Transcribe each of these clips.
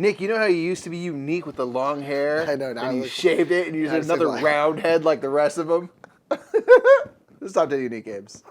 Nick, you know how you used to be unique with the long hair? I know, now and I you look- shaved it and you I used just another look like- round head like the rest of them? Let's top 10 unique games.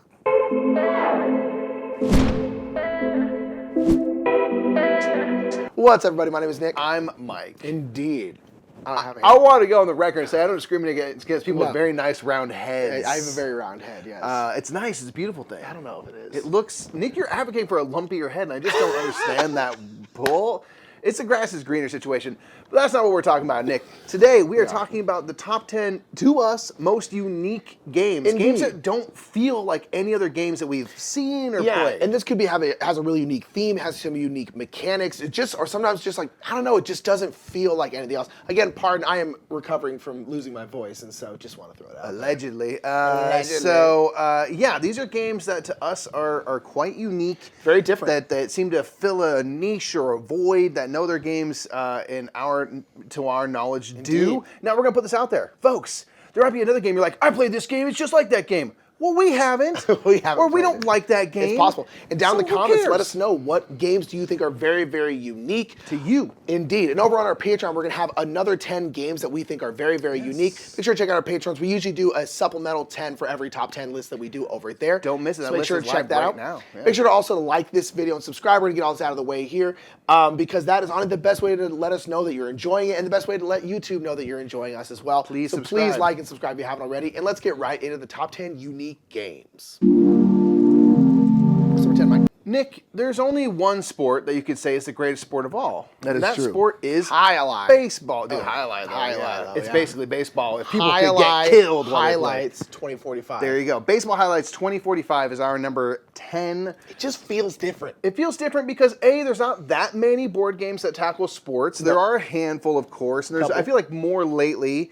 What's up, everybody? My name is Nick. I'm Mike. Indeed. I don't have I any. want to go on the record and say I don't discriminate against people No. with very nice round heads. I have a very round head, yes. It's nice. It's a beautiful thing. I don't know if it is. It looks, Nick, you're advocating for a lumpier head, and I just don't understand that pull. It's a grass is greener situation. But that's not what we're talking about, Nick. Today, we are talking about the top 10, to us, most unique games. Indeed. Games that don't feel like any other games that we've seen or played. And this could be has a really unique theme, has some unique mechanics. It just, or sometimes just like, I don't know, it just doesn't feel like anything else. Again, pardon, I am recovering from losing my voice, and so just want to throw it out. Allegedly. Allegedly. So, yeah, these are games that to us are quite unique. Very different. That seem to fill a niche or a void that no other games to our knowledge do. Now, we're going to put this out there. Folks, there might be another game you're like, I played this game, it's just like that game. Well, we haven't. We haven't Or we played don't it. like that game. It's possible. And down in the So who comments, cares? let us know what games do you think are very, very unique To you. Indeed. And over on our Patreon, we're going to have another 10 games that we think are very, very unique. Make sure to check out our Patrons. We usually do a supplemental 10 for every top 10 list that we do over there. Don't miss it. So That make list sure is to check live that right out. now. Yeah. Make sure to also like this video and subscribe. We're going to get all this out of the way here because that is honestly the best way to let us know that you're enjoying it and the best way to let YouTube know that you're enjoying us as well. Please so subscribe. please like and subscribe if you haven't already. And let's get right into the top 10 unique games. What's number 10, Mike? Nick, there's only one sport that you could say is the greatest sport of all. That and is that true. sport is Highlight. baseball. Dude, Oh, highlight. highlight, though, It's yeah. basically baseball. If people Highlight, could get killed while they play. highlights 2045. There you go. Baseball Highlights 2045 is our number 10. It just feels different. It feels different because A, there's not that many board games that tackle sports. There are a handful, of course, and there's Couple. I feel like more lately,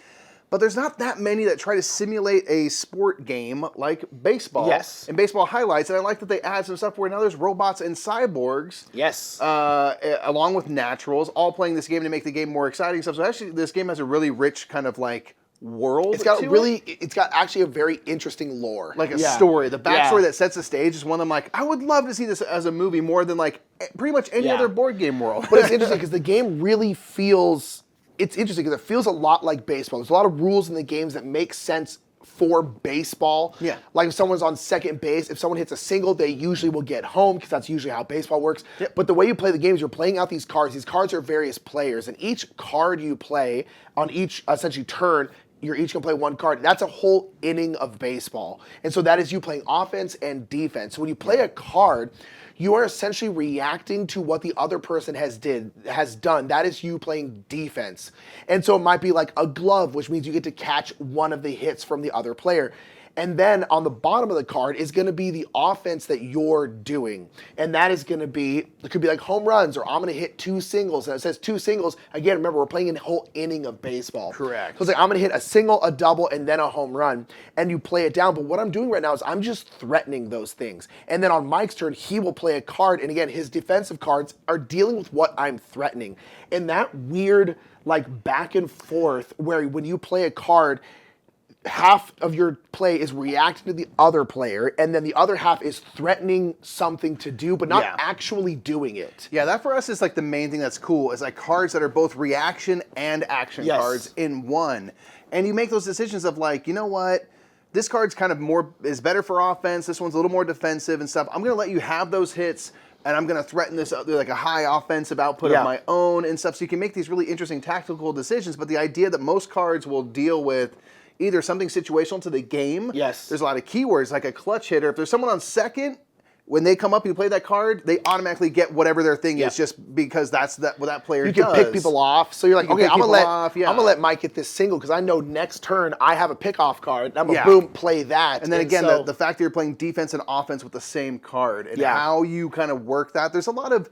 but there's not that many that try to simulate a sport game like baseball. Yes. And Baseball Highlights, and I like that they add some stuff where now there's robots and cyborgs. Yes. Along with naturals, all playing this game to make the game more exciting and stuff. So actually, this game has a really rich kind of like world. It's got to really, it. it's got actually a very interesting lore. Like a Yeah. story. The backstory Yeah. that sets the stage is one I'm like, I would love to see this as a movie more than like pretty much any Yeah. other board game world. But it's interesting because the game really feels, it's interesting because it feels a lot like baseball. There's a lot of rules in the games that make sense for baseball. Yeah. Like if someone's on second base, if someone hits a single, they usually will get home because that's usually how baseball works. Yep. But the way you play the games, you're playing out these cards. These cards are various players, and each card you play on each essentially turn, you're each gonna play one card. That's a whole inning of baseball. And so that is you playing offense and defense. So when you play a card, you are essentially reacting to what the other person has done. That is you playing defense. And so it might be like a glove, which means you get to catch one of the hits from the other player. And then on the bottom of the card is going to be the offense that you're doing. And that is going to be, it could be like home runs, or I'm going to hit 2 singles. And it says 2 singles. Again, remember, we're playing a whole inning of baseball. Correct. So it's like, I'm going to hit a single, a double, and then a home run. And you play it down. But what I'm doing right now is I'm just threatening those things. And then on Mike's turn, he will play a card. And again, his defensive cards are dealing with what I'm threatening. And that weird, like, back and forth where when you play a card, half of your play is reacting to the other player, and then the other half is threatening something to do, but not Yeah. actually doing it. Yeah, that for us is like the main thing that's cool, is like cards that are both reaction and action Yes. cards in one. And you make those decisions of like, you know what? This card's kind of is better for offense. This one's a little more defensive and stuff. I'm going to let you have those hits, and I'm going to threaten this other, like a high offensive output Yeah. of my own and stuff. So you can make these really interesting tactical decisions. But the idea that most cards will deal with either something situational to the game. Yes. There's a lot of keywords, like a clutch hitter. If there's someone on second, when they come up and you play that card, they automatically get whatever their thing Yeah. is, just because that's what that player You does. can pick people off, so you're like, You can okay, pick I'm people off, yeah. gonna let Mike hit this single because I know next turn I have a pickoff card. And I'm gonna Yeah. boom play that. And then again, so- the fact that you're playing defense and offense with the same card and Yeah. how you kind of work that. There's a lot of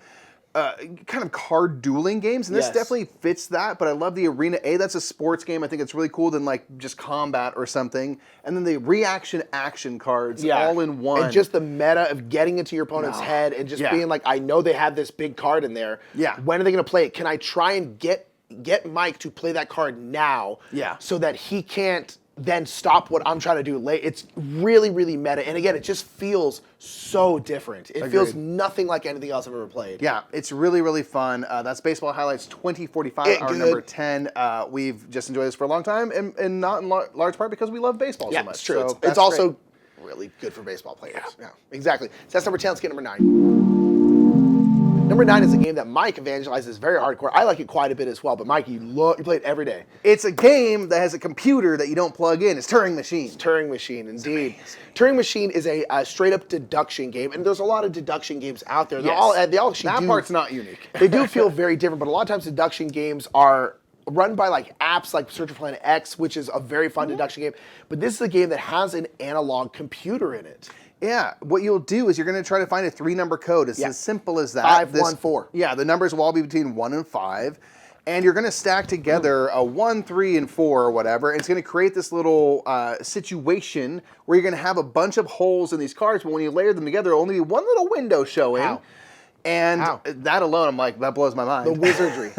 kind of card dueling games, and this Yes. definitely fits that. But I love the Arena A. That's a sports game. I think it's really cool than like just combat or something. And then the reaction action cards all in one. And just the meta of getting into your opponent's head and just Yeah. being like, I know they have this big card in there. Yeah. When are they going to play it? Can I try and get Mike to play that card now? Yeah. So that he can't then stop what I'm trying to do late. It's really, really meta. And again, it just feels so different. It feels nothing like anything else I've ever played. Yeah, it's really, really fun. That's Baseball Highlights 2045, our number 10. We've just enjoyed this for a long time, and not in large part because we love baseball so much. It's true. So it's also really good for baseball players. Yeah, exactly. So that's number 10. Let's get number 9. Number 9 is a game that Mike evangelizes very hardcore. I like it quite a bit as well, but Mike, you play it every day. It's a game that has a computer that you don't plug in. It's Turing Machines. Turing Machine, indeed. Turing Machine is a straight-up deduction game, and there's a lot of deduction games out there. Yes. They all actually that part's not unique. They do feel very different, but a lot of times deduction games are run by like apps like Search for Planet X, which is a very fun deduction game. But this is a game that has an analog computer in it. Yeah, what you'll do is you're going to try to find a 3-number code. It's as simple as that. 5, 1, 4. Yeah, the numbers will all be between 1 and 5. And you're going to stack together a 1, 3, and 4 or whatever. And it's going to create this little situation where you're going to have a bunch of holes in these cards. But when you layer them together, there'll only be one little window showing. Wow. And that alone, I'm like, that blows my mind. The wizardry.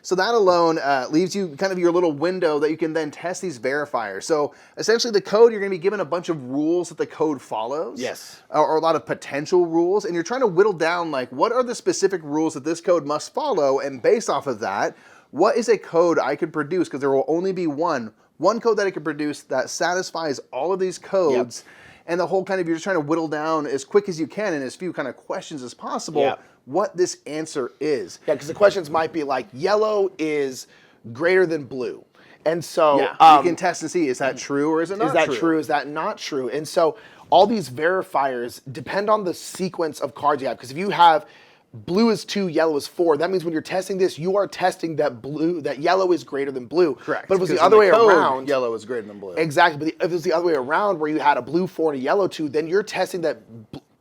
So that alone leaves you kind of your little window that you can then test these verifiers. So essentially the code, you're going to be given a bunch of rules that the code follows. Yes. Or a lot of potential rules. And you're trying to whittle down, like, what are the specific rules that this code must follow? And based off of that, what is a code I could produce? Because there will only be one code that I can produce that satisfies all of these codes. Yep. And the whole kind of, you're just trying to whittle down as quick as you can and as few kind of questions as possible what this answer is. Yeah, because the questions might be like, yellow is greater than blue. And so you can test and see, is that true or is it not true? Is that true? Is that not true? And so all these verifiers depend on the sequence of cards you have. Because if you have blue is 2, yellow is 4. That means when you're testing this, you are testing that yellow is greater than blue. Correct. But if it was the other way around, yellow is greater than blue. Exactly. But if it was the other way around, where you had a blue 4 and a yellow 2, then you're testing that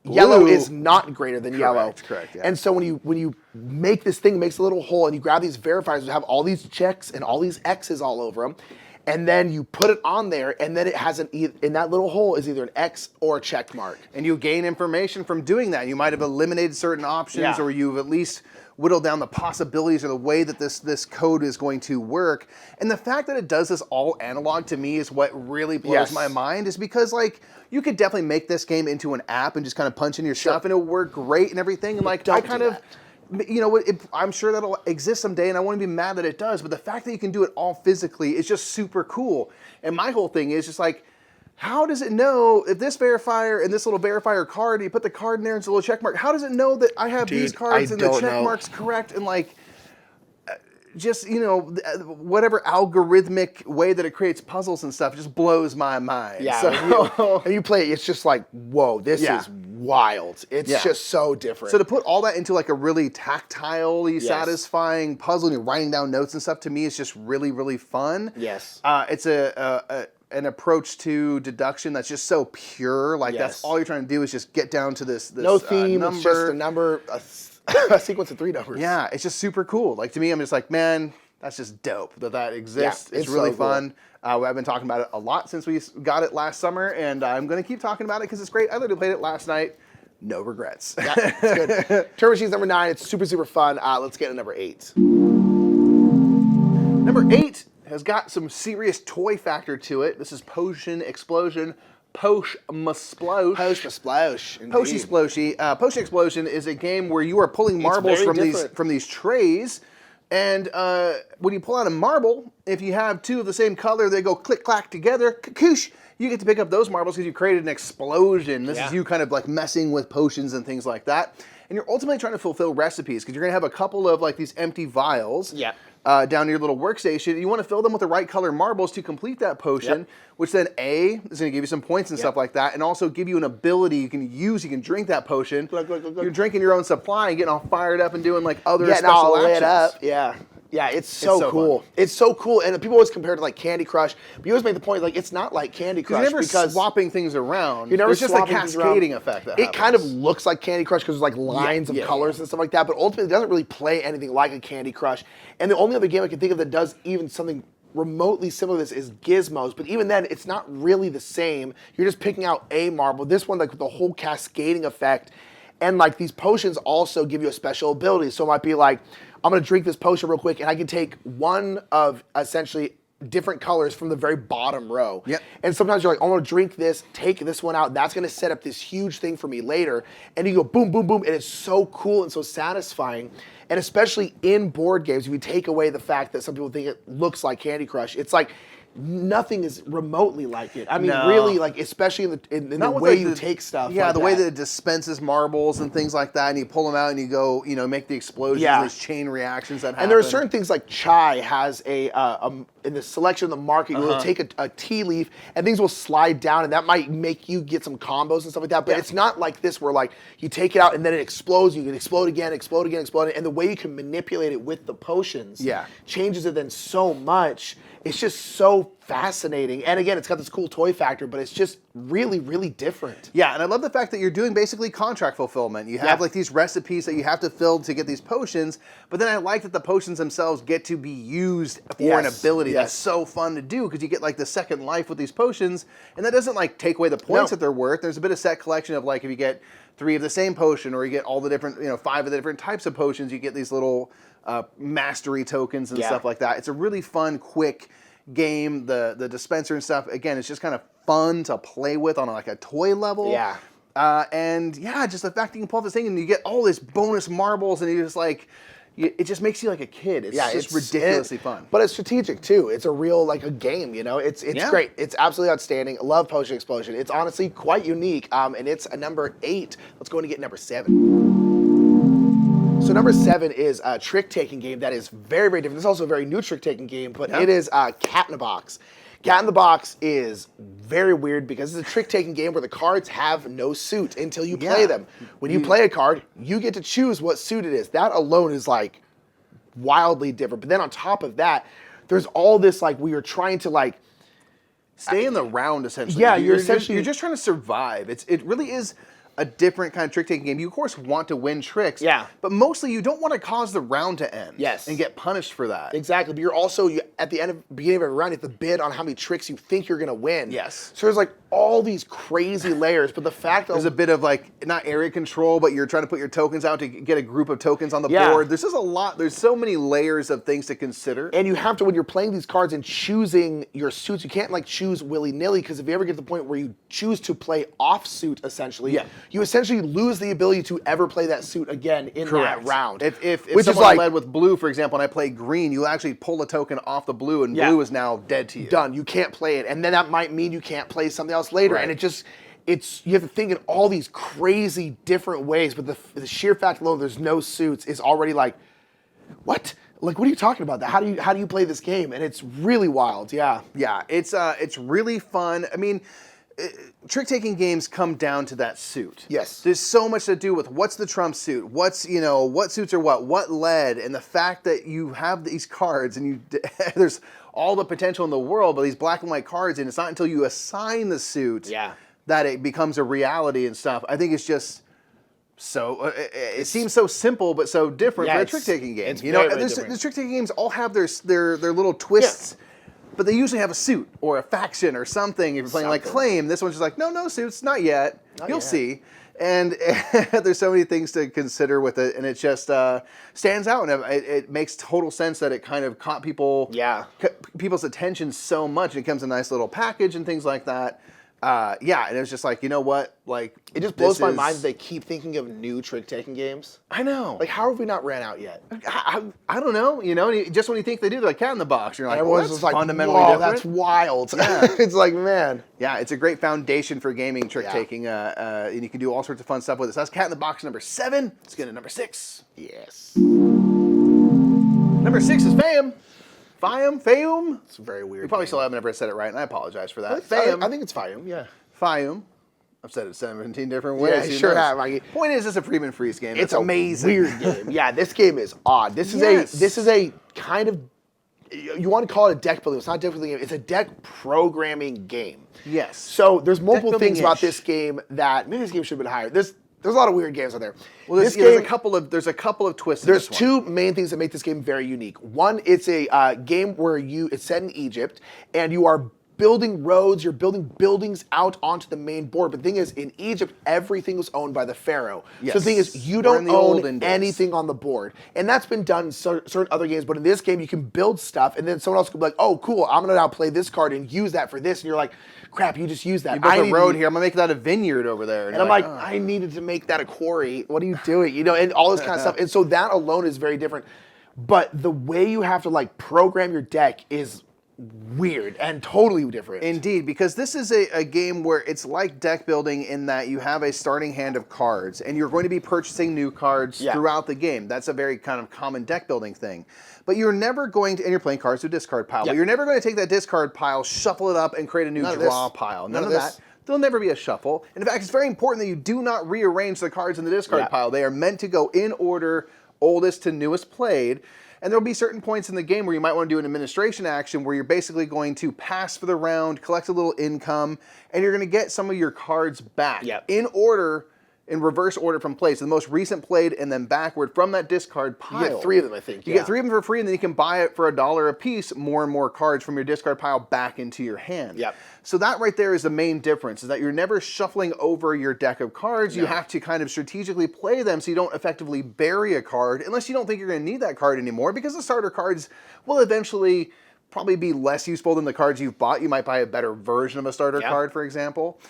yellow is not greater than yellow. Correct. Yeah. And so when you make this thing, makes a little hole, and you grab these verifiers that have all these checks and all these X's all over them. And then you put it on there, and then it has in that little hole is either an X or a check mark. And you gain information from doing that. You might have eliminated certain options, or you've at least whittled down the possibilities or the way that this code is going to work. And the fact that it does this all analog to me is what really blows my mind, is because like you could definitely make this game into an app and just kind of punch in your stuff and it'll work great and everything. And like I'm sure that'll exist someday, and I want to be mad that it does, but the fact that you can do it all physically is just super cool. And my whole thing is just like, how does it know if this verifier and this little verifier card, you put the card in there and it's a little check mark, how does it know that I have these cards and the check mark's correct? And like, just, whatever algorithmic way that it creates puzzles and stuff just blows my mind. Yeah, so, and you play it, it's just like, whoa, this is wild. It's just so different. So to put all that into like a really tactilely satisfying puzzle, and you're writing down notes and stuff, to me is just really, really fun. Yes. It's an approach to deduction that's just so pure. Like that's all you're trying to do is just get down to this no theme, number. It's just a number, a sequence of 3 numbers. Yeah, it's just super cool. Like to me, I'm just like, man, that's just dope that exists. It's really so fun. I've been talking about it a lot since we got it last summer, and I'm going to keep talking about it because it's great. I literally played it last night. No regrets. Yeah, it's good. Turing Machines number 9. It's super, super fun. Let's get to number 8. Number 8 has got some serious toy factor to it. This is Potion Explosion. Posh Splosh. Potion Sploshy. Potion Explosion is a game where you are pulling marbles from these trays, and when you pull out a marble, if you have 2 of the same color, they go click clack together. Kakoosh! You get to pick up those marbles because you created an explosion. This is you kind of like messing with potions and things like that, and you're ultimately trying to fulfill recipes because you're going to have a couple of like these empty vials. Yeah. Down your little workstation. You want to fill them with the right color marbles to complete that potion, which then is going to give you some points and stuff like that, and also give you an ability you can use. You can drink that potion. You're drinking your own supply and getting all fired up and doing like other special actions. Lit up. Yeah, it's so cool. Fun. It's so cool, and people always compare it to like Candy Crush, but you always make the point like it's not like Candy Crush you're never swapping things around. You're never just a cascading effect. It kind of looks like Candy Crush because there's like lines of colors and stuff like that, but ultimately it doesn't really play anything like a Candy Crush. And the only other game I can think of that does even something remotely similar to this is Gizmos, but even then it's not really the same. You're just picking out a marble. This one, like with the whole cascading effect, and like these potions also give you a special ability. So it might be like, I'm gonna drink this potion real quick, and I can take one of essentially different colors from the very bottom row. Yep. And sometimes you're like, I want to drink this, take this one out. That's going to set up this huge thing for me later. And you go boom, boom, boom. And it's so cool and so satisfying. And especially in board games, if you take away the fact that some people think it looks like Candy Crush, it's like nothing is remotely like it. I mean, No. really, like, especially in the way you take stuff. Yeah, like the way that it dispenses marbles and things like that, and you pull them out and you go, make the explosions, Yeah. those chain reactions that happen. And there are certain things like chai has in the selection of the market, you'll take a tea leaf and things will slide down, and that might make you get some combos and stuff like that. But it's not like this where like you take it out and then it explodes. You can explode again, and the way you can manipulate it with the potions changes it then so much. It's just so fascinating. And again, it's got this cool toy factor, but it's just really, really different. Yeah, and I love the fact that you're doing basically contract fulfillment. You have like these recipes that you have to fill to get these potions, but then I like that the potions themselves get to be used for an ability. That's so fun to do because you get like the second life with these potions, and that doesn't like take away the points that they're worth. There's a bit of set collection of like if you get 3 of the same potion, or you get all the different, 5 of the different types of potions, you get these little mastery tokens and stuff like that. It's a really fun, quick game. The dispenser and stuff, again, it's just kind of fun to play with on like a toy level. Yeah. And yeah, just the fact that you can pull off this thing and you get all this bonus marbles and you just like, it just makes you like a kid. It's just ridiculously fun. But it's strategic too. It's a real like a game, It's great. It's absolutely outstanding. I love Potion Explosion. It's honestly quite unique. And it's a number 8. Let's go and get number 7. So number 7 is a trick-taking game that is very, very different. This is also a very new trick-taking game, but it is Cat in a Box. Cat in the Box is very weird because it's a trick-taking game where the cards have no suit until you play them. When you play a card, you get to choose what suit it is. That alone is like wildly different. But then on top of that, there's all this like we are trying to like stay in the round essentially. Yeah, you're just trying to survive. It really is a different kind of trick-taking game. You, of course, want to win tricks. Yeah. But mostly you don't want to cause the round to end. Yes. And get punished for that. Exactly. But you're also, at the beginning of every round, you have to bid on how many tricks you think you're going to win. Yes. So there's like all these crazy layers, but the fact that there's a bit of like, not area control, but you're trying to put your tokens out to get a group of tokens on the board. There's just a lot, there's so many layers of things to consider. And you have to, when you're playing these cards and choosing your suits, you can't like choose willy-nilly, because if you ever get to the point where you choose to play off suit, essentially, you essentially lose the ability to ever play that suit again in that round. If someone led with blue, for example, and I play green, you actually pull a token off the blue, and blue is now dead to you. Done. You can't play it. And then that might mean you can't play something else later. And it just, you have to think in all these crazy different ways, but the sheer fact alone there's no suits is already like, what? Like, what are you talking about? How do you play this game? And it's really wild. Yeah. Yeah, it's really fun. I mean, trick-taking games come down to that suit. Yes. There's so much to do with what's the trump suit, what suits are what led, and the fact that you have these cards and there's all the potential in the world, but these black and white cards, and it's not until you assign the suit that it becomes a reality and stuff. I think it's just so, it seems so simple, but so different for a trick-taking game. The trick-taking games all have their little twists. But they usually have a suit or a faction or something. If you're playing like Claim, this one's just like, no suits, not yet. You'll see. And there's so many things to consider with it, and it just stands out, and it makes total sense that it kind of caught people's attention so much. It comes in a nice little package and things like that. And it was just like, you know what? Like, it just blows my mind that they keep thinking of new trick-taking games. I know. Like, how have we not ran out yet? I don't know. Just when you think they do, they're like Cat in the Box. You're like, everyone's just like, fundamentally different. That's wild. Yeah. It's like, man. Yeah, it's a great foundation for gaming trick-taking, and you can do all sorts of fun stuff with it. So that's Cat in the Box number 7. Let's get to number 6. Yes. Number 6 is Fayum. Fayum? It's very weird. You probably still haven't ever said it right, and I apologize for that. Fayum. I think it's Fayum, yeah. Fayum. I've said it 17 different ways. Yeah, sure have, Mikey. Point is, it's a Freeman Freeze game. It's amazing. Weird game. Yeah, this game is odd. This is a kind of, you want to call it a deck building. It's not a deck building game. It's a deck programming game. Yes. So there's multiple things about this game that maybe this game should have been higher. There's a lot of weird games out there. Well, there's a couple of twists. There's two main things that make this game very unique. One, it's a game where it's set in Egypt, and you are building roads, you're building buildings out onto the main board. But the thing is, in Egypt, everything was owned by the pharaoh. Yes. So the thing is, you We're don't in the olden own days. anything on the board. And that's been done in certain other games. But in this game, you can build stuff, and then someone else can be like, oh, cool, I'm going to now play this card and use that for this. And you're like, crap, you just used that. You built a road here. I'm going to make that a vineyard over there. And I'm like, I needed to make that a quarry. What are you doing? You know, and all this kind of stuff. And so that alone is very different. But the way you have to like program your deck is weird and totally different. Indeed, because this is a game where it's like deck building in that you have a starting hand of cards and you're going to be purchasing new cards throughout the game. That's a very kind of common deck building thing. But you're never going to, and you're playing cards to discard pile, but you're never going to take that discard pile, shuffle it up, and create a new draw pile. None of that. There'll never be a shuffle. And in fact, it's very important that you do not rearrange the cards in the discard pile. They are meant to go in order, oldest to newest played. And there'll be certain points in the game where you might want to do an administration action where you're basically going to pass for the round, collect a little income, and you're going to get some of your cards back in order, in reverse order from play. So the most recent played and then backward from that discard pile. You get 3 of them, I think. You get 3 of them for free, and then you can buy it for $1 a piece, more and more cards from your discard pile back into your hand. So that right there is the main difference, is that you're never shuffling over your deck of cards. You have to kind of strategically play them so you don't effectively bury a card, unless you don't think you're going to need that card anymore, because the starter cards will eventually probably be less useful than the cards you've bought. You might buy a better version of a starter card, for example.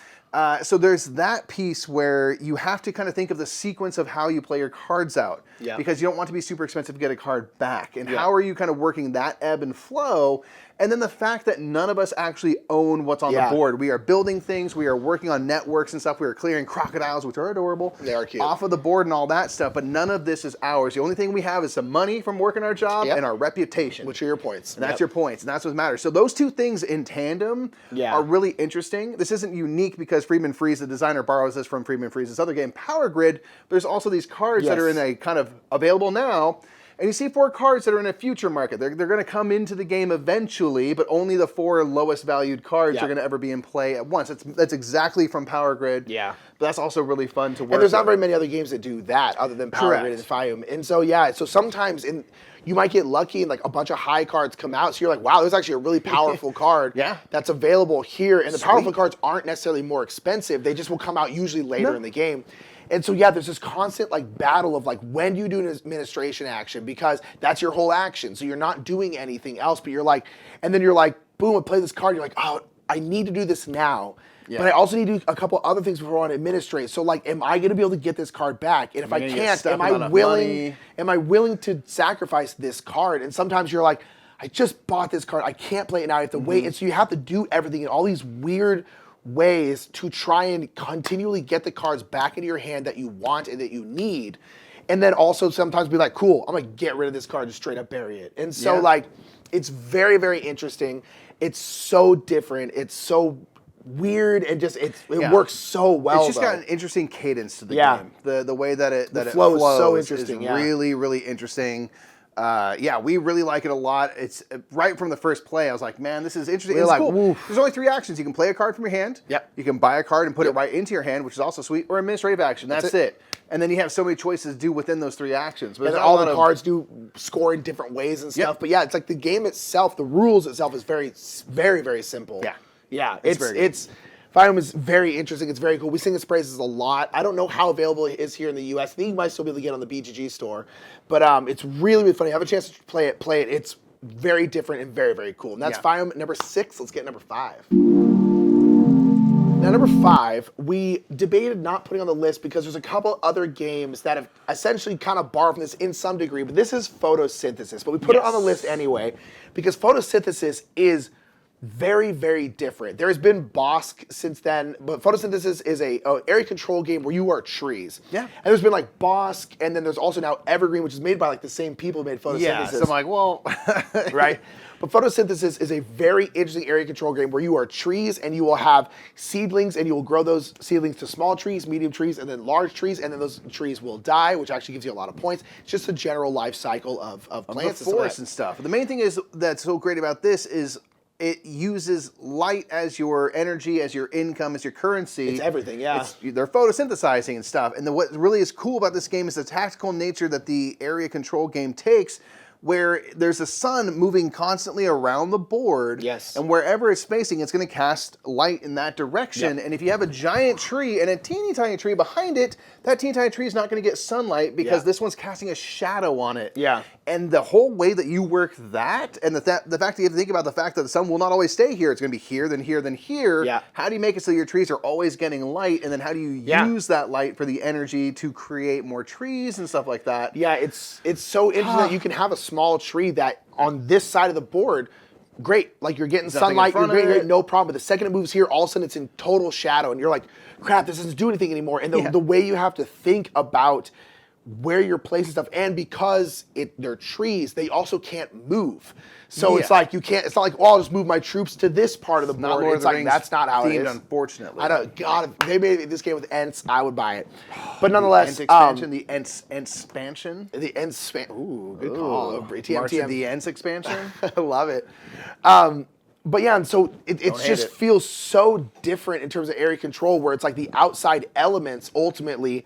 So there's that piece where you have to kind of think of the sequence of how you play your cards out, because you don't want to be super expensive to get a card back. And how are you kind of working that ebb and flow? And then the fact that none of us actually own what's on the board. We are building things, we are working on networks and stuff, we are clearing crocodiles, which are adorable, they are cute, off of the board and all that stuff, but none of this is ours. The only thing we have is some money from working our job and our reputation. Which are your points. And that's your points, and that's what matters. So those two things in tandem are really interesting. This isn't unique because Friedman Freeze, the designer, borrows this from Friedman Freeze's other game, Power Grid. There's also these cards that are in a kind of available now. And you see 4 cards that are in a future market. They're going to come into the game eventually, but only the 4 lowest valued cards are going to ever be in play at once. That's exactly from Power Grid. But that's also really fun to work And there's not very many other games that do that other than Power Grid and Fium. And so, so sometimes you might get lucky and like a bunch of high cards come out. So you're like, wow, there's actually a really powerful card that's available here. And the powerful cards aren't necessarily more expensive. They just will come out usually later in the game. And so, there's this constant like battle of like, when do you do an administration action? Because that's your whole action. So you're not doing anything else, but you're like, and then you're like, boom, I play this card. You're like, oh, I need to do this now. But I also need to do a couple other things before I want to administrate. So like, am I going to be able to get this card back? And if I can't, am I willing to sacrifice this card? And sometimes you're like, I just bought this card. I can't play it now. I have to wait. And so you have to do everything in all these weird ways to try and continually get the cards back into your hand that you want and that you need. And then also sometimes be like, cool, I'm going to get rid of this card and straight up bury it. And so like, it's very, very interesting. It's so different. It's so weird and just it works so well. It's just got an interesting cadence to the game. The way that it flows is so interesting. Is really, really interesting. We really like it a lot. It's right from the first play. I was like, man, this is interesting. It's cool. There's only 3 actions. You can play a card from your hand. You can buy a card and put it right into your hand, which is also sweet, or administrative action. That's it. And then you have so many choices to do within those 3 actions. But all the cards do score in different ways and stuff. But it's like the game itself, the rules itself is very, very, very simple. It's Fium is very interesting. It's very cool. We sing its praises a lot. I don't know how available it is here in the U.S. I think you might still be able to get it on the BGG store. But it's really, really funny. Have a chance to play it. It's very different and very, very cool. And that's Fium number 6. Let's get number 5. Now, number 5, we debated not putting on the list because there's a couple other games that have essentially kind of borrowed from this in some degree. But this is Photosynthesis. But we put it on the list anyway because Photosynthesis is very, very different. There has been Bosk since then, but Photosynthesis is a area control game where you are trees. And there's been like Bosk, and then there's also now Evergreen, which is made by like the same people who made Photosynthesis. So I'm like, well, right? But Photosynthesis is a very interesting area control game where you are trees and you will have seedlings and you will grow those seedlings to small trees, medium trees, and then large trees, and then those trees will die, which actually gives you a lot of points. It's just a general life cycle of plants and forests and stuff. The main thing is that's so great about this is it uses light as your energy, as your income, as your currency. It's everything, they're photosynthesizing and stuff. And what really is cool about this game is the tactical nature that the area control game takes, where there's a sun moving constantly around the board. Yes. And wherever it's facing, it's going to cast light in that direction. Yep. And if you have a giant tree and a teeny tiny tree behind it, that teeny tiny tree is not going to get sunlight because this one's casting a shadow on it. Yeah. And the whole way that you work that, and the fact that you have to think about the fact that the sun will not always stay here. It's going to be here, then here, then here. Yeah. How do you make it so your trees are always getting light? And then how do you use that light for the energy to create more trees and stuff like that? Yeah, it's so interesting that you can have a small tree that on this side of the board, great, like you're getting sunlight, you're great, no problem. But the second it moves here, all of a sudden it's in total shadow, and you're like, crap, this doesn't do anything anymore. And the way you have to think about where you're placing stuff, and because they're trees, they also can't move. So it's like you can't. It's not like, oh, I'll just move my troops to this part of the board. It's like that's not how it is. Unfortunately, I don't. God, if they made this game with Ents, I would buy it. But nonetheless, the expansion, the Ents-expansion. The Ents. Ooh, good call. March of the Ents expansion. I love it. But yeah, and so it just feels so different in terms of area control, where it's like the outside elements ultimately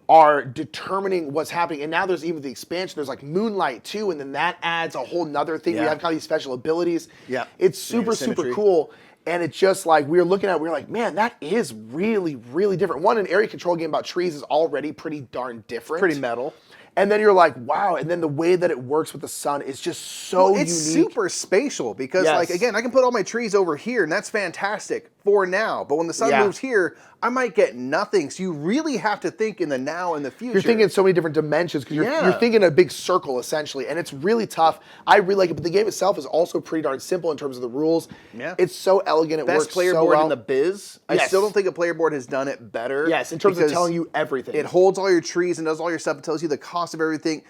are determining what's happening. And now there's even the expansion. There's like moonlight too, and then that adds a whole nother thing. We have kind of these special abilities. Yeah. It's super cool. And it's just like, we were looking at, we were like, man, that is really, really different. One, an area control game about trees is already pretty darn different. Pretty metal. And then you're like, wow. And then the way that it works with the sun is just so unique. It's super spatial because, like, again, I can put all my trees over here, and that's fantastic for now. But when the sun moves here, I might get nothing. So you really have to think in the now and the future. You're thinking in so many different dimensions because you're thinking a big circle, essentially. And it's really tough. I really like it. But the game itself is also pretty darn simple in terms of the rules. Yeah. It's so elegant. It works Best player so board well. in the biz. I still don't think a player board has done it better. Yes, in terms of telling you everything. It holds all your trees and does all your stuff. It tells you the cost of everything.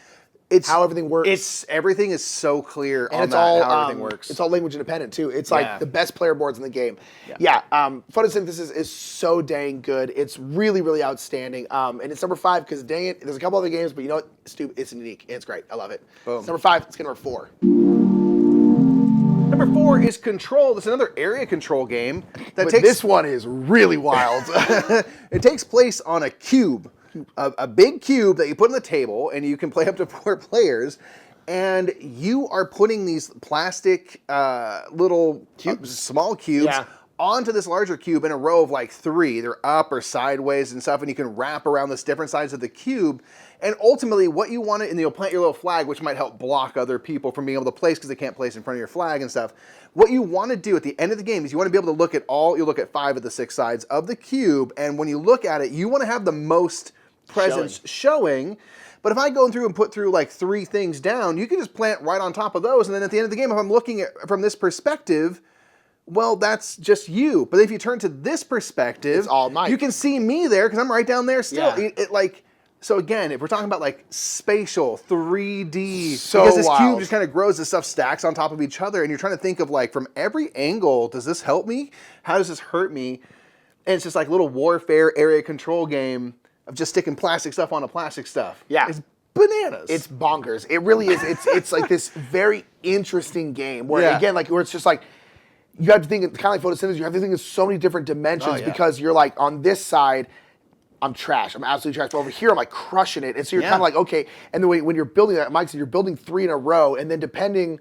It's how everything works. Everything is so clear and on how everything works. It's all language independent too. It's like the best player boards in the game. Photosynthesis is so dang good. It's really, really outstanding. And it's number 5 because dang it, there's a couple other games, but you know what? It's unique. It's great. I love it. Boom. It's number 5. Let's get number 4. Number 4 is Control. It's another area control game this one is really wild. It takes place on a cube. A big cube that you put on the table, and you can play up to 4 players, and you are putting these plastic little small cubes onto this larger cube in a row of like 3. They're up or sideways and stuff, and you can wrap around this different sides of the cube. And ultimately, what you want to, and you'll plant your little flag, which might help block other people from being able to place because they can't place in front of your flag and stuff. What you want to do at the end of the game is you want to be able to look at you'll look at 5 of the 6 sides of the cube, and when you look at it, you want to have the most presence showing. But if I go through and put through like 3 things down, you can just plant right on top of those, and then at the end of the game, if I'm looking at from this perspective, well, that's just you. But if you turn to this perspective, it's all mine. You can see me there because I'm right down there still. So again, if we're talking about like spatial 3D, because this cube just kind of grows, this stuff stacks on top of each other, and you're trying to think of like from every angle, does this help me? How does this hurt me? And it's just like a little warfare area control game of just sticking plastic stuff onto plastic stuff. Yeah. It's bananas. It's bonkers. It really is. It's like this very interesting game where, again, like where it's just like, you have to think, kind of like Photosynthesis, you have to think in so many different dimensions because you're like, on this side, I'm trash. I'm absolutely trash. But over here, I'm like crushing it. And so you're kind of like, okay. And then when you're building that, Mike said, you're building 3 in a row. And then depending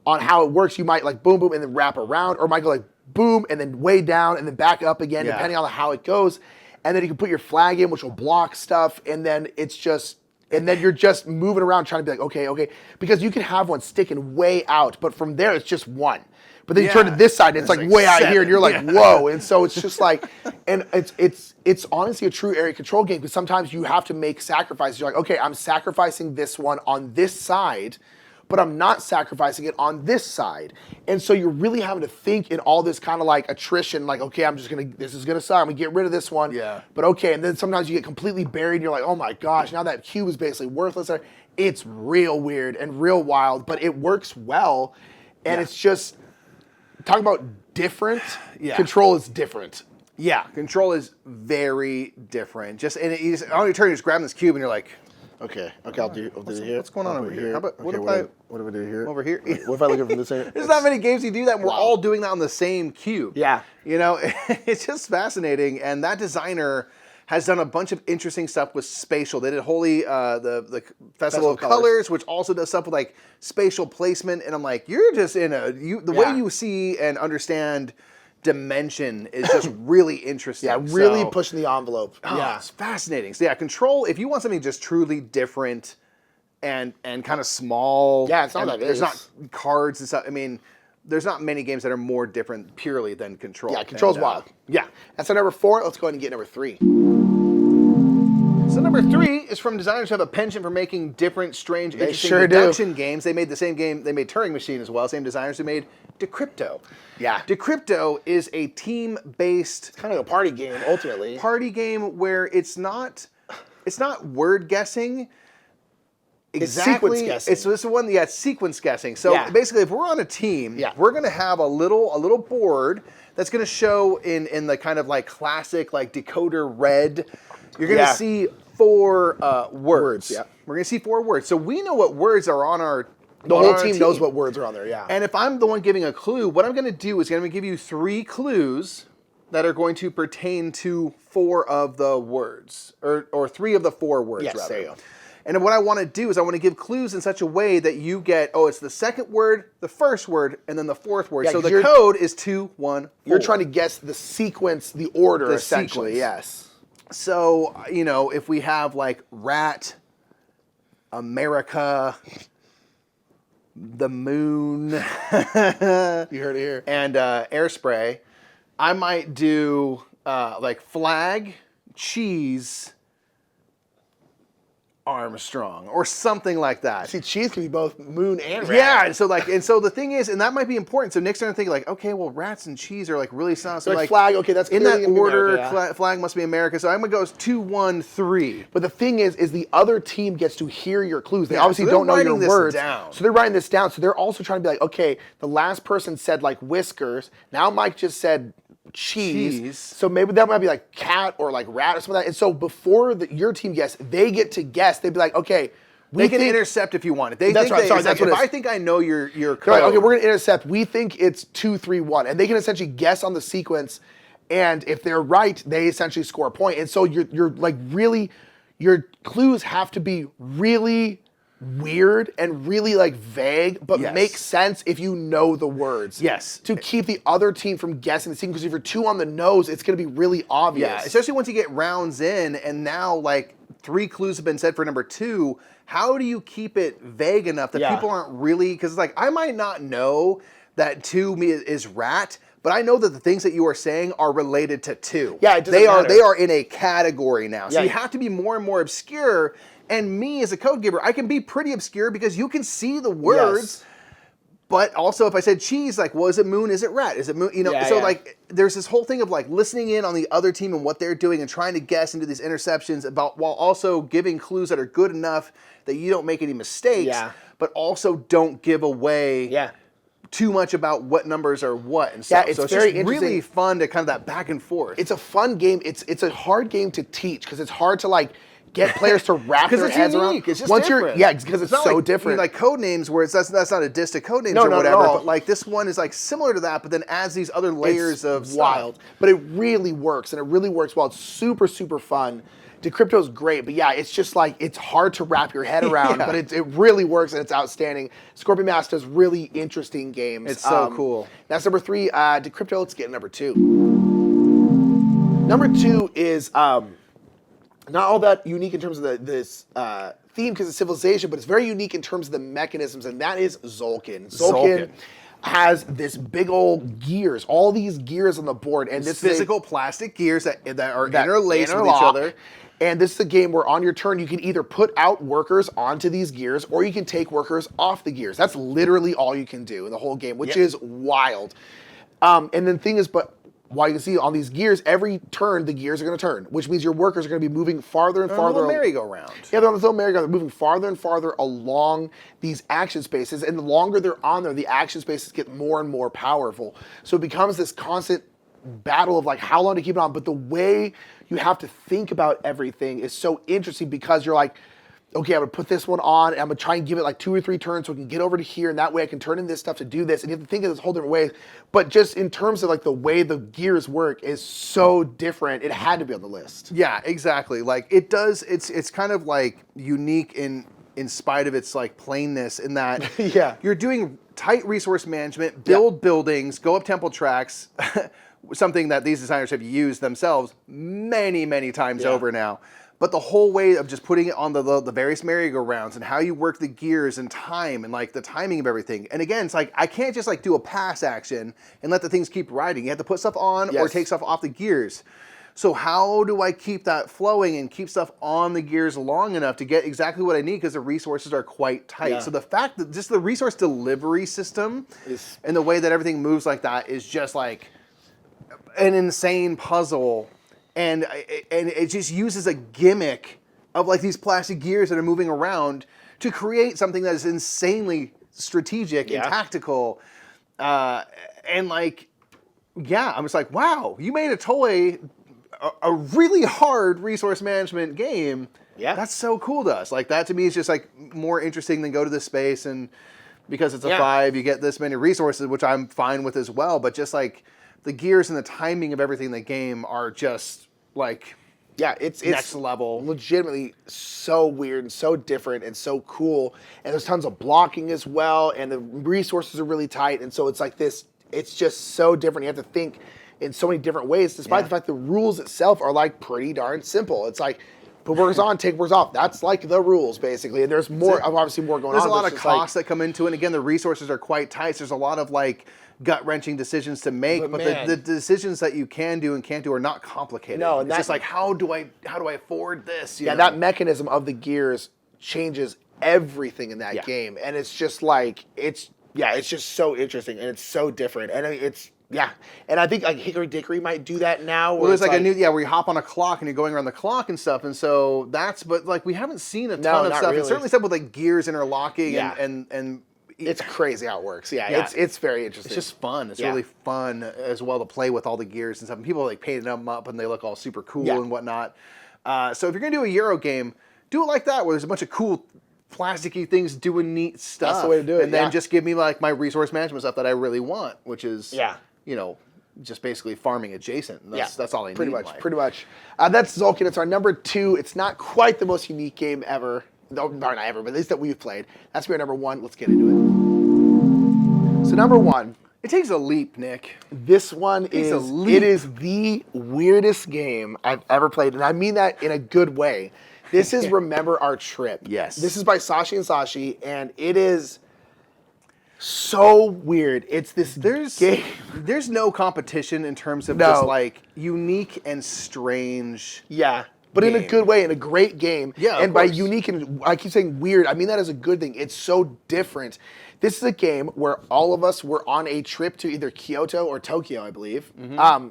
on how it works, you might like boom, boom, and then wrap around. Or it might go like boom, and then way down, and then back up again, depending on how it goes. And then you can put your flag in, which will block stuff. And then it's just, and then you're just moving around trying to be like, okay. Because you can have one sticking way out, but from there, it's just 1. But then you turn to this side, and it's like way 7. Out here, and you're like, whoa. And so it's just like, and it's honestly a true area control game, because sometimes you have to make sacrifices. You're like, okay, I'm sacrificing this one on this side, but I'm not sacrificing it on this side. And so you're really having to think in all this kind of like attrition, like, okay, this is gonna suck, I'm gonna get rid of this one. Yeah. But okay, and then sometimes you get completely buried, and you're like, oh my gosh, now that cube is basically worthless. It's real weird and real wild, but it works well. And it's just, talk about different. Control is different. Yeah, Control is very different. On your turn, you just grab this cube, and you're like, okay, I'll do it here. What's going on over here? How about, what do I do here? Over here? What if I look at it from this end? There's not many games you do that, and we're all doing that on the same cube. Yeah. You know, it's just fascinating, and that designer has done a bunch of interesting stuff with spatial. They did Holy, the Festival of Colors. Colors, which also does stuff with like spatial placement. And I'm like, you're just in the way you see and understand dimension is just really interesting. Yeah, really pushing the envelope. Yeah, it's fascinating. So yeah, Control, if you want something just truly different and kind of small. Yeah, it's not that there's not cards and stuff. I mean, there's not many games that are more different purely than Control. Yeah, Control's wild. Yeah. That's our number 4. Let's go ahead and get number 3. So number 3 is from designers who have a penchant for making different, strange, interesting deduction games. They made the same game. They made Turing Machine as well. Same designers who made Decrypto. Yeah. Decrypto is a team-based Kind of a party game, ultimately. party game where it's not word guessing. Exactly. It's sequence guessing. It's this one, it's sequence guessing. So basically, if we're on a team, we're going to have a little board that's going to show in the kind of like classic like decoder red. You're going to see 4 words. Yeah. We're going to see 4 words. So we know what words are on our. The whole team knows what words are on there. Yeah. And if I'm the one giving a clue, what I'm going to do is going to give you 3 clues that are going to pertain to 4 of the words, or 3 of the 4 words. Yes, rather. there you go. And what I want to do is I want to give clues in such a way that you get, it's the second word, the first word, and then the 4th word. Yeah, so the code is 2, 1, 4. You're trying to guess the sequence, the order, The essentially. sequence. Yes. So, if we have like rat, America, the moon, You heard it here. and air spray, I might do like flag, cheese, Armstrong, or something like that. See, cheese can be both moon and rat. Yeah, and so the thing is, and that might be important. So Nick's starting to think like, okay, well, rats and cheese are like really sound. So like flag, okay, that's in clearly that gonna be order. America, yeah. Flag must be America. So I'm gonna go 2, 1, 3. But the thing is the other team gets to hear your clues. They Yeah, obviously so don't know your writing this words. down. So they're writing this down. So they're also trying to be like, okay, the last person said like whiskers. Now Mike just said cheese. So maybe that might be like cat or like rat or something like that. And so before your team guess, they get to guess. They'd be like, okay, They can intercept if you want it. That's right. Sorry, that's what it is. If I think I know your code. Right, okay, we're gonna intercept. We think it's 2, 3, 1, and they can essentially guess on the sequence. And if they're right, they essentially score a point. And so you're like really, your clues have to be really weird and really like vague, but make sense if you know the words. Yes. To keep the other team from guessing the sequence. Because if you're too on the nose, it's gonna be really obvious. Yeah, especially once you get rounds in, and now like 3 clues have been said for number 2. How do you keep it vague enough that people aren't really, because like I might not know that 2 is rat, but I know that the things that you are saying are related to 2. Yeah, it doesn't they are. matter. They are in a category now. So Yeah. you have to be more and more obscure. And me as a code giver, I can be pretty obscure because you can see the words. Yes. But also, if I said cheese, like, well, is it moon? Is it rat? Is it moon? Like, there's this whole thing of like listening in on the other team and what they're doing and trying to guess into these interceptions about, while also giving clues that are good enough that you don't make any mistakes, but also don't give away too much about what numbers are what and stuff. Yeah, it's so it's very just really fun to kind of that back and forth. It's a fun game. It's a hard game to teach because it's hard to like get players to wrap their heads around. It's just different. Because it's so like, different. Like code names, where that's not a diss to code names or whatever. But like this one is like similar to that, but then adds these other layers of wild. stuff. But it really works, and it really works well. It's super, super fun. Decrypto's great, but yeah, it's just like it's hard to wrap your head around, but it really works and it's outstanding. Scorpion Mouse does really interesting games. It's so cool. That's number 3. Decrypto. Let's get number 2. Number 2 is not all that unique in terms of this theme because of civilization, but it's very unique in terms of the mechanisms, and that is Zolkin. Zolkin has this big old gears, all these gears on the board, and this physical plastic gears that are interlaced with each other. And this is a game where on your turn, you can either put out workers onto these gears or you can take workers off the gears. That's literally all you can do in the whole game, which is wild. And then the thing is, but while you can see on these gears, every turn, the gears are going to turn, which means your workers are going to be moving farther and farther. On the merry-go-round. Yeah, they're on this little merry-go-round. They're moving farther and farther along these action spaces. And the longer they're on there, the action spaces get more and more powerful. So it becomes this constant battle of like how long to keep it on. But the way you have to think about everything is so interesting because you're like, okay, I'm gonna put this one on, and I'm gonna try and give it like 2 or 3 turns so I can get over to here, and that way I can turn in this stuff to do this. And you have to think of this whole different way. But just in terms of like the way the gears work is so different. It had to be on the list. Yeah, exactly. Like it does. It's kind of like unique in spite of its like plainness in that Yeah. you're doing tight resource management, build buildings, go up temple tracks, something that these designers have used themselves many times over now. But the whole way of just putting it on the various merry-go-rounds and how you work the gears and time and like the timing of everything. And again, it's like I can't just like do a pass action and let the things keep riding. You have to put stuff on or take stuff off the gears. So how do I keep that flowing and keep stuff on the gears long enough to get exactly what I need because the resources are quite tight. So the fact that just the resource delivery system and the way that everything moves like that is just like an insane puzzle. And it just uses a gimmick of like these plastic gears that are moving around to create something that is insanely strategic and tactical. And like, yeah, I'm just like, wow, you made a toy, a really hard resource management game. Yeah. That's so cool to us. Like that to me is just like more interesting than go to this space and because it's a 5, you get this many resources, which I'm fine with as well. But just like the gears and the timing of everything in the game are just like it's next level. Legitimately so weird and so different and so cool. And there's tons of blocking as well. And the resources are really tight. And so it's like this, it's just so different. You have to think in so many different ways, despite the fact the rules itself are like pretty darn simple. It's like, put workers on, take workers off. That's like the rules, basically. And there's more, obviously more going on. There's a lot of costs that come into it. And again, the resources are quite tight. So there's a lot of like gut-wrenching decisions to make, but the decisions that you can do and can't do are not complicated. No, and it's just like, how do I afford this? You know? That mechanism of the gears changes everything in that game. And it's just like, it's just so interesting and it's so different. And it's, and I think like Hickory Dickory might do that now. Well, there's like a new, where you hop on a clock and you're going around the clock and stuff. And so but like we haven't seen a ton of stuff. Really. And certainly stuff with like gears interlocking and it's crazy how it works. It's very interesting. It's just fun. It's really fun as well to play with all the gears and stuff. And people like painted them up and they look all super cool and whatnot. So if you're gonna do a Euro game, do it like that where there's a bunch of cool plasticky things doing neat stuff. That's the way to do it. And then just give me like my resource management stuff that I really want, which is just basically farming adjacent. And that's all I need. Pretty much. That's Zolkin. It's our number 2. It's not quite the most unique game ever. No, not ever, but at least that we've played. That's our number 1. Let's get into it. So number 1. It takes a leap, Nick. This one it is the weirdest game I've ever played, and I mean that in a good way. This is Remember Our Trip. Yes. This is by Sashi and Sashi, and it is so weird. It's this game. There's no competition in terms of just like unique and strange. Yeah. But in a good way, in a great game. Yeah, and by unique, and I keep saying weird, I mean that as a good thing. It's so different. This is a game where all of us were on a trip to either Kyoto or Tokyo, I believe. Mm-hmm.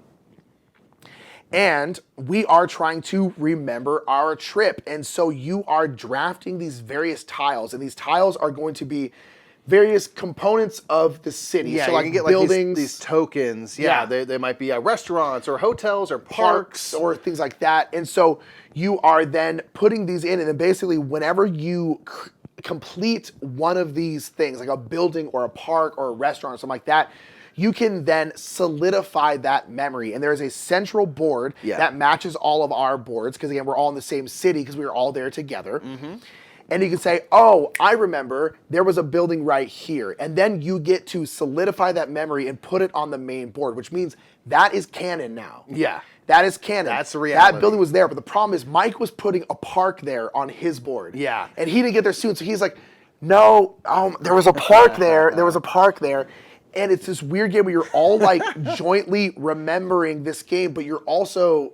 And we are trying to remember our trip. And so you are drafting these various tiles, and these tiles are going to be various components of the city. Yeah, so like you can get buildings, like these tokens. Yeah, they might be restaurants or hotels or parks or things like that. And so you are then putting these in, and then basically whenever you complete one of these things, like a building or a park or a restaurant or something like that, you can then solidify that memory. And there is a central board that matches all of our boards, because again, we're all in the same city because we were all there together. Mm-hmm. And you can say, oh, I remember there was a building right here. And then you get to solidify that memory and put it on the main board, which means that is canon now. Yeah. That is canon. That's the reality. That building was there. But the problem is Mike was putting a park there on his board. Yeah. And he didn't get there soon. So he's like, no, there was a park there. There was a park there. And it's this weird game where you're all like jointly remembering this game, but you're also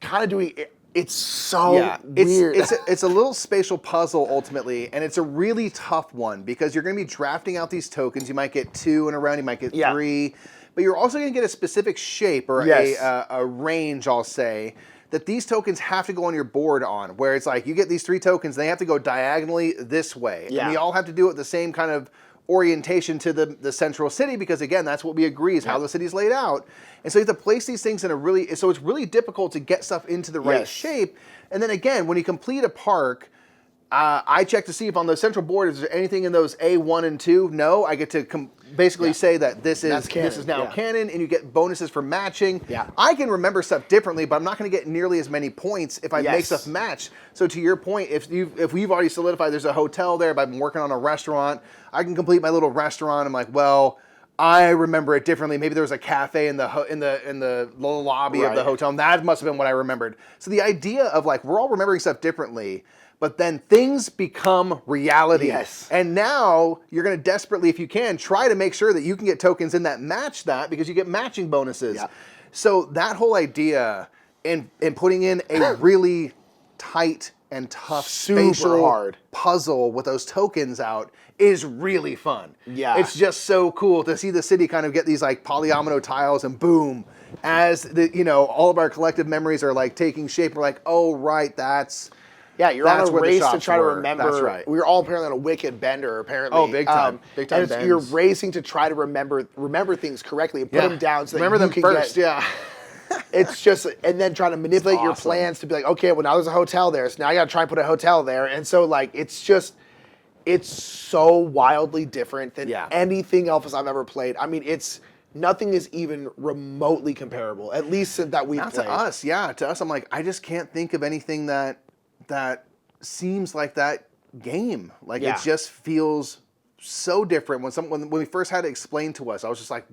kind of doing it. It's so weird. It's a little spatial puzzle ultimately, and it's a really tough one because you're going to be drafting out these tokens. You might get 2 in a round, you might get 3, but you're also going to get a specific shape or a range, I'll say, that these tokens have to go on your board on, where it's like you get these 3 tokens, they have to go diagonally this way. And we all have to do it the same kind of orientation to the central city, because again, that's what we agree is how the city's laid out. And so you have to place these things in a so it's really difficult to get stuff into the right shape. And then again, when you complete a park, I check to see if on the central board is there anything in those A1 and 2. No, I get to basically say that this is now canon, and you get bonuses for matching. Yeah. I can remember stuff differently, but I'm not going to get nearly as many points if I make stuff match. So to your point, if we've already solidified there's a hotel there, if I've been working on a restaurant, I can complete my little restaurant. I'm like, well, I remember it differently. Maybe there was a cafe in the lobby of the hotel, and that must have been what I remembered. So the idea of like we're all remembering stuff differently, but then things become reality. Yes. And now you're going to desperately, if you can, try to make sure that you can get tokens in that match that because you get matching bonuses. Yeah. So that whole idea in putting in a really tight and tough spatial puzzle with those tokens out is really fun. Yeah. It's just so cool to see the city kind of get these like polyomino tiles and boom, as the all of our collective memories are like taking shape. We're like, oh right, that's you're on a race to try to remember. That's right. We were all apparently on a wicked bender, apparently. Oh, big time. Big time. And you're racing to try to remember things correctly and put them down so that remember you them can first. It's just, and then trying to manipulate your plans to be like, okay, well now there's a hotel there, so now I got to try and put a hotel there, and so like it's so wildly different than anything else I've ever played. I mean, nothing is even remotely comparable, at least that we've played. To us, I'm like, I just can't think of anything that seems like that game. Like it just feels so different. When we first had it explained to us, I was just like,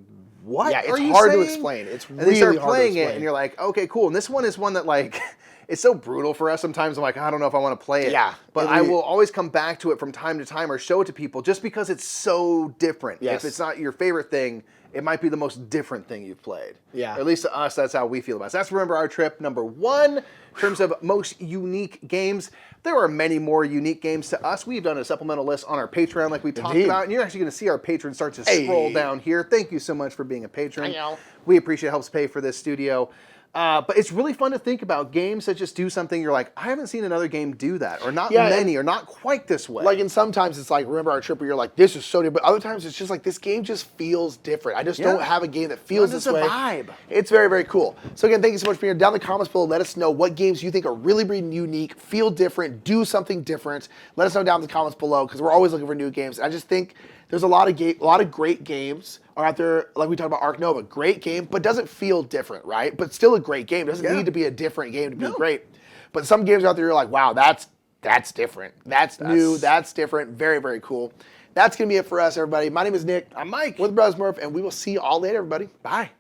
what? Yeah, it's are you hard saying? to explain. It's and really they start hard playing to explain. it, and you're like, okay, cool. And this one is one that like it's so brutal for us. Sometimes I'm like, I don't know if I want to play it. Yeah, but I will always come back to it from time to time or show it to people just because it's so different. Yes. If it's not your favorite thing, it might be the most different thing you've played. Yeah. Or at least to us, that's how we feel about it. So that's Remember Our Trip number 1 in terms of most unique games. There are many more unique games to us. We've done a supplemental list on our Patreon like we talked about, and you're actually going to see our patrons start to scroll down here. Thank you so much for being a patron. I know. We appreciate it. Helps pay for this studio. But it's really fun to think about games that just do something you're like, I haven't seen another game do that, or not many, or not quite this way. Like, and sometimes it's like, Remember Our Trip, where you're like, this is so different. But other times it's just like, this game just feels different. I just don't have a game that feels this way. It's a vibe. It's very, very cool. So again, thank you so much for being here. Down in the comments below, let us know what games you think are really, really unique, feel different, do something different. Let us know down in the comments below, because we're always looking for new games. And I just think there's a lot of great games are out there, like we talked about Ark Nova. Great game, but doesn't feel different, right? But still a great game. Doesn't need to be a different game to be great. But some games out there, you're like, wow, that's different. That's new. That's different. Very, very cool. That's going to be it for us, everybody. My name is Nick. I'm Mike. We're the Brothers Murph, and we will see you all later, everybody. Bye.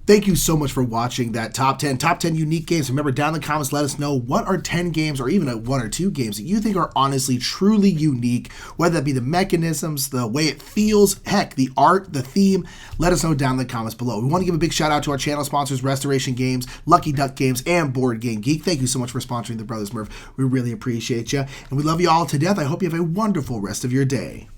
Thank you so much for watching that top 10 unique games. Remember, down in the comments, let us know what are 10 games or even 1 or 2 games that you think are honestly, truly unique, whether that be the mechanisms, the way it feels, heck, the art, the theme. Let us know down in the comments below. We want to give a big shout out to our channel sponsors, Restoration Games, Lucky Duck Games, and Board Game Geek. Thank you so much for sponsoring the Brothers Murph. We really appreciate you, and we love you all to death. I hope you have a wonderful rest of your day.